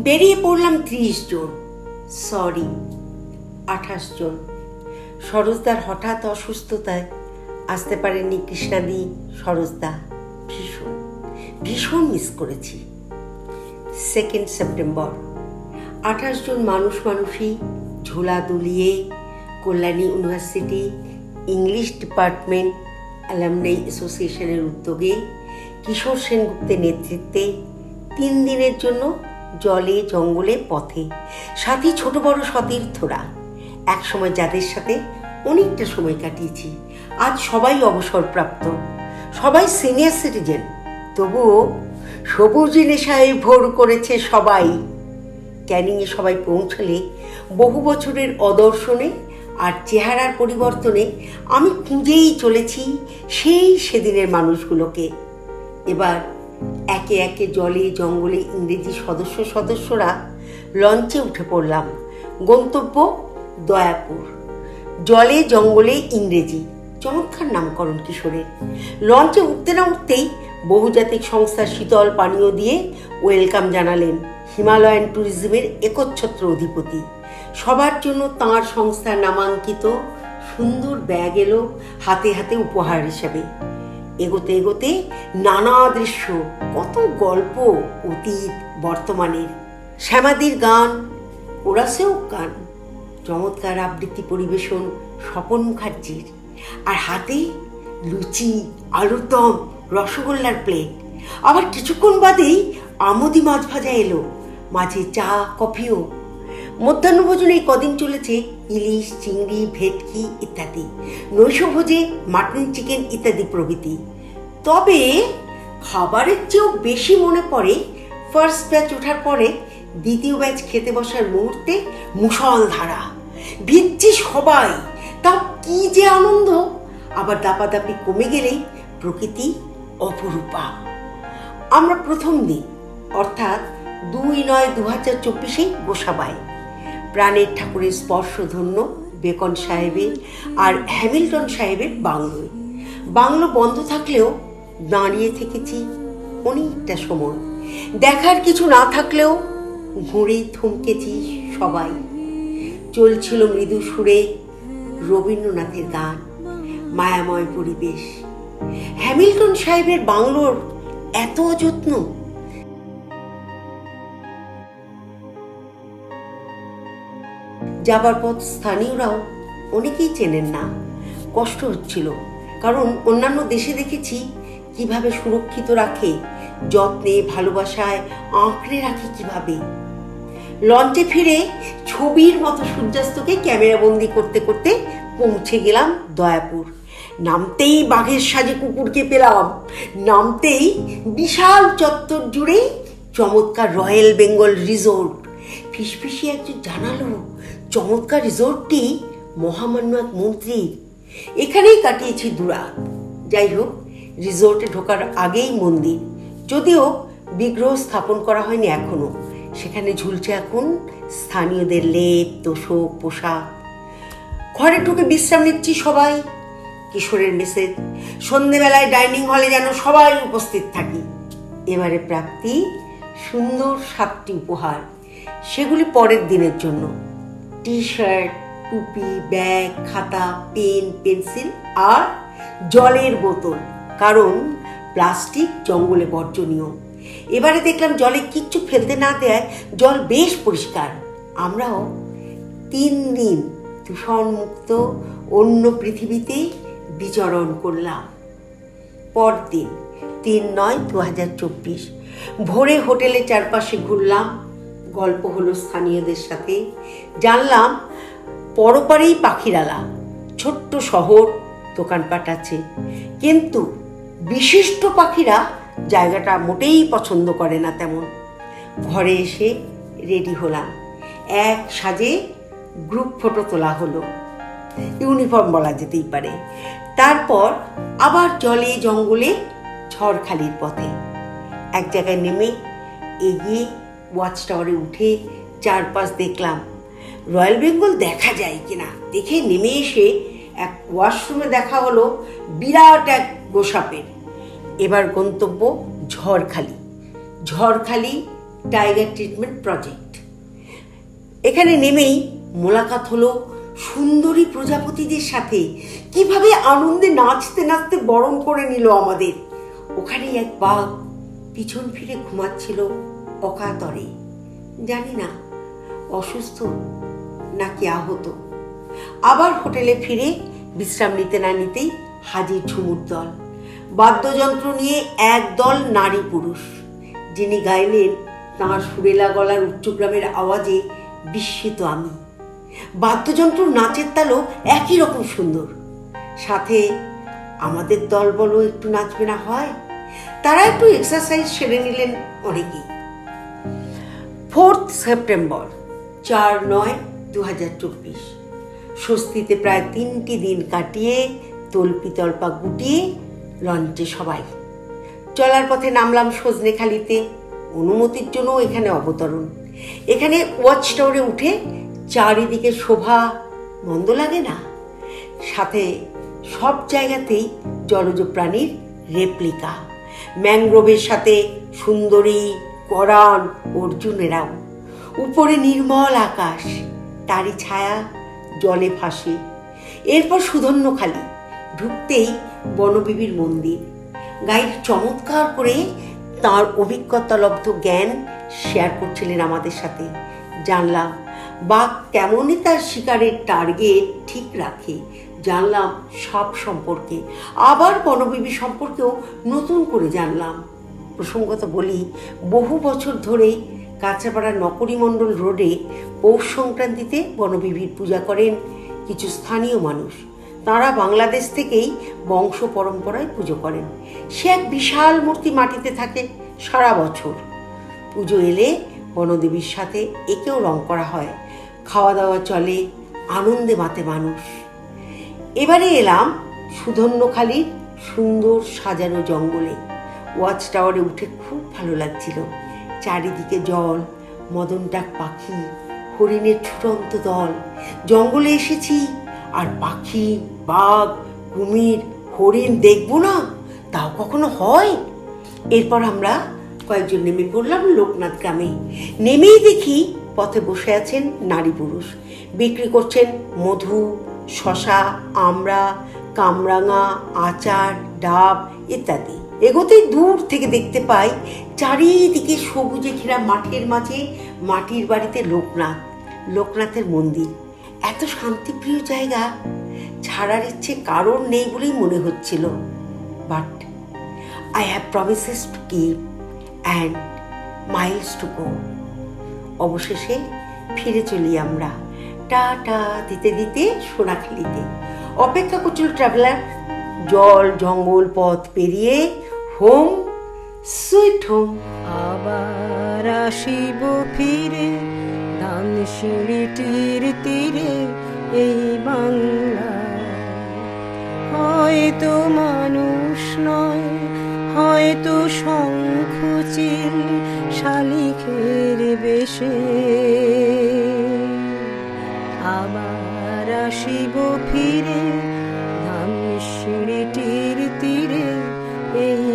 বেরিয়ে পড়লাম 30 জন, সরি 28 জন। সরোজদার হঠাৎ অসুস্থতায় আসতে পারেননি কৃষ্ণাদি। সরোজদা ভীষণ ভীষণ মিস করেছি। 2 সেপ্টেম্বর 28 জন মানুষই ঝোলা দুলিয়ে Kalyani university English department alumni অ্যাসোসিয়েশনের উদ্যোগে কিশোর সেনগুপ্তের নেতৃত্বে 3 দিনের জন্য জলে জঙ্গলে পথে, সাথে ছোট বড় সতীর্থরা, একসময় যাদের সাথে অনেকটা সময় কাটিয়েছি, আজ সবাই অবসরপ্রাপ্ত, সবাই সিনিয়র সিটিজেন। তবুও সবুজ নেশায় ভোর করেছে সবাই। ক্যানিংয়ে সবাই পৌঁছলে বহু বছরের অদর্শনে আর চেহারার পরিবর্তনে আমি খুঁজেই চলেছি সেদিনের মানুষগুলোকে। এবার একে একে জলে জঙ্গলে ইংরেজি সদস্যরা লঞ্চে উঠে পড়লাম। গন্তব্য দয়াপুর। জলে জঙ্গলে ইংরেজি, চমৎকার নামকরণ কিশোরের। লঞ্চে উঠতে না উঠতেই বহুজাতিক সংস্থার শীতল পানীয় দিয়ে ওয়েলকাম জানালেন হিমালয়ান ট্যুরিজমের একচ্ছত্র অধিপতি। সবার জন্য তাঁর সংস্থার নামাঙ্কিত সুন্দর ব্যাগ এলো হাতে হাতে উপহার হিসাবে। এগোতে এগোতে নানা দৃশ্য, কত গল্প অতীত বর্তমানের। শ্যামাদির গান, ওরাসেও গান, চমৎকার আবৃত্তি পরিবেশন স্বপন মুখার্জির, আর হাতে লুচি, আলুরদম, রসগোল্লার প্লেট। আবার কিছুক্ষণ বাদেই আমোদি মাছ ভাজা এলো, মাঝে চা কফিও। মধ্যাহ্নভোজনে কদিন চলেছে ইলিশ, চিংড়ি, ভেটকি ইত্যাদি, নৈশভোজে মাটন, চিকেন ইত্যাদি প্রভৃতি। তবে খাবারের চেয়েও বেশি মনে পড়ে ফার্স্ট ব্যাচ ওঠার পরে দ্বিতীয় ব্যাচ খেতে বসার মুহূর্তে মুষলধারা। ভিজছি সবাই, তাও কি যে আনন্দ! আবার দাপাদাপি কমে গেলেই প্রকৃতি অপরূপা। আমরা প্রথম দিন অর্থাৎ 2/9/2024 গোসাবায় প্রাণের ঠাকুরের স্পর্শধন্য বেকন সাহেবের আর হ্যামিল্টন সাহেবের বাংলোয়। বাংলো বন্ধ থাকলেও দাঁড়িয়ে থেকেছি অনেকটা সময়। দেখার কিছু না থাকলেও ঘুরে থমকেছি সবাই। চলছিল মৃদু সুরে রবীন্দ্রনাথের গান, মায়াময় পরিবেশ। হ্যামিল্টন সাহেবের বাংলোর এত যত্ন। যাবার পথ স্থানীয়রাও অনেকেই চেনেন না। কষ্ট হচ্ছিল, কারণ অন্যান্য দেশে দেখেছি কিভাবে সুরক্ষিত রাখে, যত্নে ভালোবাসায় আঁকড়ে রাখে কিভাবে। লঞ্চে ফিরে ছবির মতো সূর্যাস্তকে ক্যামেরাবন্দি করতে করতে পৌঁছে গেলাম দয়াপুর। নামতেই বাঘের সাজে কুকুরকে পেলাম, নামতেই বিশাল চত্বর জুড়ে চমৎকার রয়্যাল বেঙ্গল রিসোর্ট। ফিসফিসিয়ে একজন জানালো চমৎকার রিসোর্টটি মহামান্য এক মন্ত্রীর। এখানেই কাটিয়েছি দুরাত। যাই হোক, রিসোর্টে ঢোকার আগেই মন্দির, যদিও বিগ্রহ স্থাপন করা হয়নি এখনো। সেখানে ঝুলছে এখন স্থানীয়দের লেপ, তোষক, পোশাক। ঘরে ঢুকে বিশ্রাম নিচ্ছি সবাই। কিশোরের মেসেজ, সন্ধেবেলায় ডাইনিং হলে যেন সবাই উপস্থিত থাকি। এবারে প্রাপ্তি সুন্দর 7টি উপহার, সেগুলি পরের দিনের জন্য। টি শার্ট, টুপি, ব্যাগ, খাতা, পেন, পেন্সিল আর জলের বোতল, কারণ প্লাস্টিক জঙ্গলে বর্জনীয়। এবারে দেখলাম জলে কিচ্ছু ফেলতে না দেয় জল বেশ পরিষ্কার। আমরাও 3 দিন দূষণমুক্ত অন্য পৃথিবীতে বিচরণ করলাম। পরদিন 3/9/2024 ভোরে হোটেলে চারপাশে ঘুরলাম, গল্প হলো স্থানীয়দের সাথে। জানলাম পরপারেই পাখিরালা, ছোট্ট শহর, দোকানপাট আছে, কিন্তু বিশিষ্ট পাখিরা জায়গাটা মোটেই পছন্দ করে না তেমন। ঘরে এসে রেডি হলাম, এক সাজে গ্রুপ ফটো তোলা হলো, ইউনিফর্ম বলা যেতেই পারে। তারপর আবার জলে জঙ্গলে ঝড়খালির পথে। এক জায়গায় নেমে এগিয়ে ওয়াচ টাওয়ারে উঠে চারপাশ দেখলাম, রয়্যাল বেঙ্গল দেখা যায় কিনা দেখে নেমে এসে এক ওয়াশরুমে দেখা হলো বিরাট এক গোসাপের। এবার গন্তব্য Jharkhali. Jharkhali tiger treatment project. এখানে নেমেই মোলাকাত হলো সুন্দরী প্রজাপতিদের সাথে, কিভাবে আনন্দে নাচতে নাচতে বরণ করে নিল আমাদের। ওখানে এক বাঘ পিছন ফিরে ঘুমাচ্ছিল অকাতরে, জানি না অসুস্থ নাকি আহত। আবার হোটেলে ফিরে বিশ্রাম নিতে না নিতেই হাজির ঝুমুর দল, বাদ্যযন্ত্র নিয়ে এক দল নারী পুরুষ। যিনি গাইলেন তাঁর সুরেলা গলার উচ্চগ্রামের আওয়াজে বিস্মিত আমি। বাদ্যযন্ত্র নাচের তালও একই রকম সুন্দর। সাথে আমাদের দল বলো একটু নাচবে না হয়? তারা একটু এক্সারসাইজ সেরে নিলেন অনেকেই। 4 সেপ্টেম্বর 4/9/2024 স্বস্তিতে প্রায় 3টি দিন কাটিয়ে তল্পিতল্পা গুটিয়ে লঞ্চে সবাই চলার পথে নামলাম সজনেখালিতে। অনুমতির জন্য এখানে অবতরণ। এখানে ওয়াচ টাওয়ারে উঠে চারিদিকে শোভা মন্দ লাগে না। সাথে সব জায়গাতেই জলজ প্রাণীর রেপ্লিকা, ম্যানগ্রোভের সাথে সুন্দরী, করান, অর্জুনেরাও। উপরে নির্মল আকাশ, তারই ছায়া জলে ভাসে। এরপর সুধন্যখালি, ঢুকতেই বনবিবির মন্দির। গাইড চমৎকার করে তাঁর অভিজ্ঞতালব্ধ জ্ঞান শেয়ার করছিলেন আমাদের সাথে। জানলাম বাঘ কেমনই তার শিকারের টার্গেট ঠিক রাখে। জানলাম সাপ সম্পর্কে, আবার বনবিবি সম্পর্কেও নতুন করে জানলাম। প্রসঙ্গত বলি, বহু বছর ধরে কাঁচরাপাড়ার নকরিমণ্ডল রোডে পৌষ সংক্রান্তিতে বনবিবির পূজা করেন কিছু স্থানীয় মানুষ। তাঁরা বাংলাদেশ থেকেই বংশ পরম্পরায় পুজো করেন। সে এক বিশাল মূর্তি মাটিতে থাকে সারা বছর। পুজো এলে বনদেবীর সাথে একেও রং করা হয়, খাওয়া দাওয়া চলে, আনন্দে মাতে মানুষ। এবারে এলাম সুধন্যখালির সুন্দর সাজানো জঙ্গলে। ওয়াচ টাওয়ারে উঠে খুব ভালো লাগছিল। চারিদিকে জল, মদনটাক পাখি, হরিণের ছুটন্ত দল। জঙ্গলে এসেছি আর পাখি, বাঘ, কুমির, হরিণ দেখবো না, তাও কখনো হয়? এরপর আমরা কয়েকজন নেমে পড়লাম লোকনাথ গ্রামে। নেমেই দেখি পথে বসে আছেন নারী পুরুষ, বিক্রি করছেন মধু, শশা, আমড়া, কামরাঙা, আচার, ডাব ইত্যাদি। এগোতেই দূর থেকে দেখতে পাই চারিদিকে সবুজে ঘেরা মাঠের মাঝে মাটির বাড়িতে লোকনাথের মন্দির। এত শান্তিপ্রিয় জায়গা ছাড়ার ইচ্ছে কারণ নেই বলেই মনে হচ্ছিল। But I have promises to keep and miles to go. অবশেষে ফিরে চলি আমরা টাটা দিতে দিতে সোনাখালিতে। অপেক্ষা করছিল ট্রাভেলার। জল, জঙ্গল পথ পেরিয়ে হোম সুইট হোম। আবার আসিব ফিরে ধানসিঁড়িটির তীরে এই বাংলা। হয়তো মানুষ নয়, হয়তো শঙ্খচিল শালিখের বেশে। আবার আসিব ফিরে ধানসিঁড়িটির তীরে এই